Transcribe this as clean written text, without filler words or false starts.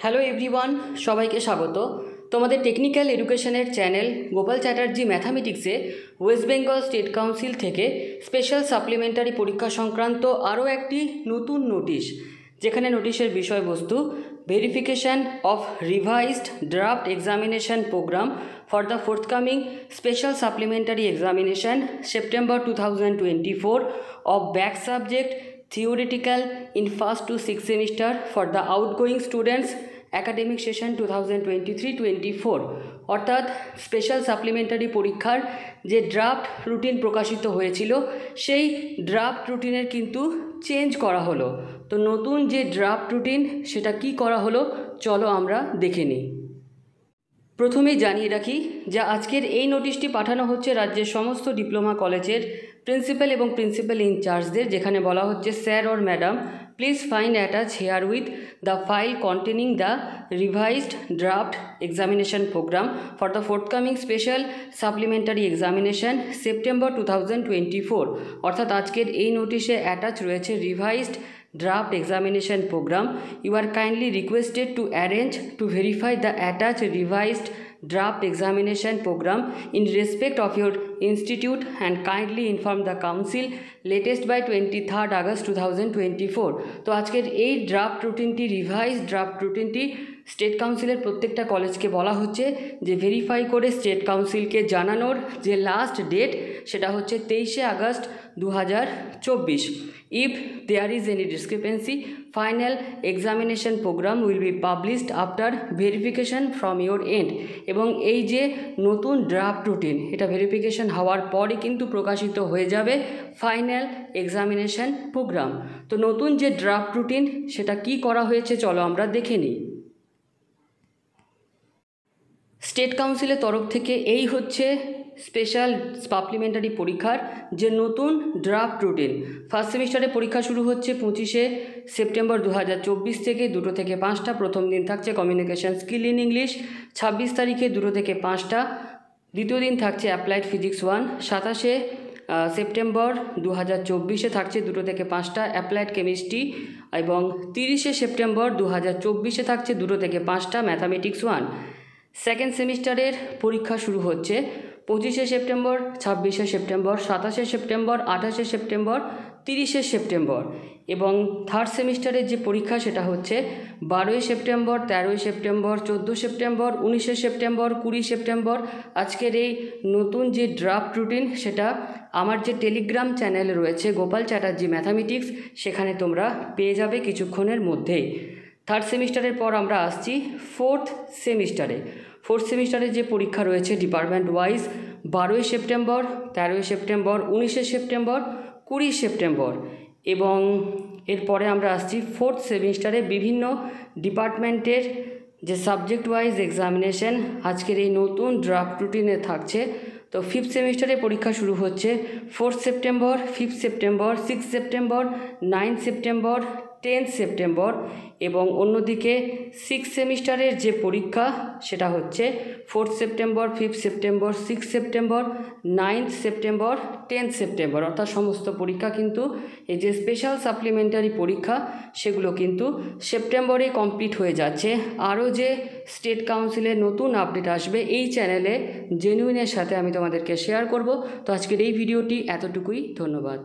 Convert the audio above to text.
Hello everyone, সবাইকে স্বাগত। তোমাদের টেকনিক্যাল এডুকেশনের চ্যানেল গোপাল চ্যাটার্জি ম্যাথামেটিক্সে ওয়েস্ট বেঙ্গল স্টেট কাউন্সিল থেকে স্পেশাল সাপ্লিমেন্টারি পরীক্ষা সংক্রান্ত আরও একটি নতুন নোটিশ, যেখানে নোটিশের বিষয়বস্তু verification of revised draft examination programme for the forthcoming special supplementary examination September 2024 of back subject theoretical in 1st to 6th semester for the outgoing students academic session 2023-24 অর্থাৎ special supplementary পরীক্ষার যে draft routine প্রকাশিত হয়েছিল সেই draft রুটিনের কিন্তু change করা হলো। তো নতুন যে ড্রাফট রুটিন সেটা কি করা হলো চলো আমরা দেখে নিই। প্রথমেই জানিয়ে রাখি যে আজকের এই নোটিশটি পাঠানো হচ্ছে রাজ্যের সমস্ত ডিপ্লোমা কলেজের প্রিন্সিপাল এবং প্রিন্সিপাল ইনচার্জদের, যেখানে বলা হচ্ছে sir or madam please find attach here with the file containing the revised draft examination programme for the forthcoming special supplementary examination September 2024। অর্থাৎ আজকের এই নোটিশে অ্যাটাচ রয়েছে revised draft examination program. You are kindly requested to arrange to verify the attached revised draft examination program in respect of your institute and kindly inform the council latest by 23rd August 2024। তো আজকের এই draft রুটিনটি revised draft রুটিনটি state কাউন্সিলের প্রত্যেকটা কলেজকে বলা হচ্ছে যে verify করে স্টেট কাউন্সিলকে জানানোর যে লাস্ট ডেট সেটা হচ্ছে 23শে August 2024। If there is any discrepancy, final examination program will be published after verification from your end। এবং এই যে নতুন ড্রাফট রুটিন এটা ভেরিফিকেশন হওয়ার পরই কিন্তু প্রকাশিত হয়ে যাবে ফাইনাল এক্সামিনেশন প্রোগ্রাম। তো নতুন যে ড্রাফট রুটিন সেটা কি করা হয়েছে চলো আমরা দেখে নিই। স্টেট কাউন্সিলের তরফ থেকে এই হচ্ছে স্পেশাল সাপ্লিমেন্টারি পরীক্ষার যে নতুন ড্রাফট রুটিন। ফার্স্ট সেমিস্টারে পরীক্ষা শুরু হচ্ছে 25শে সেপ্টেম্বর 2024 থেকে 2টো থেকে 5টা। প্রথম দিন থাকছে কমিউনিকেশন স্কিল ইন ইংলিশ 26 তারিখে 2টো থেকে 5টা। দ্বিতীয় দিন থাকছে অ্যাপ্লাইড ফিজিক্স 1 27শে সেপ্টেম্বর 2024 থাকছে 2টো থেকে 5টা অ্যাপ্লাইড কেমিস্ট্রি, এবং 30শে সেপ্টেম্বর 2024 থাকছে 2টো থেকে 5টা ম্যাথামেটিক্স 1। সেকেন্ড সেমিস্টারের পরীক্ষা শুরু হচ্ছে 25শে সেপ্টেম্বর 26শে সেপ্টেম্বর 27শে সেপ্টেম্বর 28শে সেপ্টেম্বর 30শে সেপ্টেম্বর। এবং থার্ড সেমিস্টারের যে পরীক্ষা সেটা হচ্ছে 12ই সেপ্টেম্বর 13ই সেপ্টেম্বর 14 সেপ্টেম্বর 19শে সেপ্টেম্বর 20 সেপ্টেম্বর। আজকের এই নতুন যে ড্রাফট রুটিন সেটা আমার যে টেলিগ্রাম চ্যানেল রয়েছে গোপাল চ্যাটার্জি ম্যাথামেটিক্স সেখানে তোমরা পেয়ে যাবে কিছুক্ষণের মধ্যেই। থার্ড সেমিস্টারের পর আমরা আসছি ফোর্থ সেমিস্টারে। ফোর্থ সেমিস্টারের যে পরীক্ষা রয়েছে ডিপার্টমেন্ট ওয়াইজ 12ই সেপ্টেম্বর 13ই সেপ্টেম্বর 19শে সেপ্টেম্বর 20 সেপ্টেম্বর। এবং এরপরে আমরা আসছি ফোর্থ সেমিস্টারে বিভিন্ন ডিপার্টমেন্টের যে সাবজেক্ট ওয়াইজ এক্সামিনেশন আজকের এই নতুন ড্রাফট রুটিনে থাকছে। তো ফিফথ সেমিস্টারে পরীক্ষা শুরু হচ্ছে 4 September 5 September 6 September 9 September 10 September. এবং অন্যদিকে সিক্স সেমিস্টারের যে পরীক্ষা সেটা হচ্ছে 4 September 5 September 6 September 9 September 10 September. অর্থাৎ সমস্ত পরীক্ষা কিন্তু এই যে স্পেশাল সাপ্লিমেন্টারি পরীক্ষা সেগুলো কিন্তু সেপ্টেম্বরে কমপ্লিট হয়ে যাচ্ছে। আরও যে স্টেট কাউন্সিলের নতুন আপডেট আসবে এই চ্যানেলে জেনুইনের সাথে আমি তোমাদেরকে শেয়ার করব। তো আজকের এই ভিডিওটি এতটুকুই, ধন্যবাদ।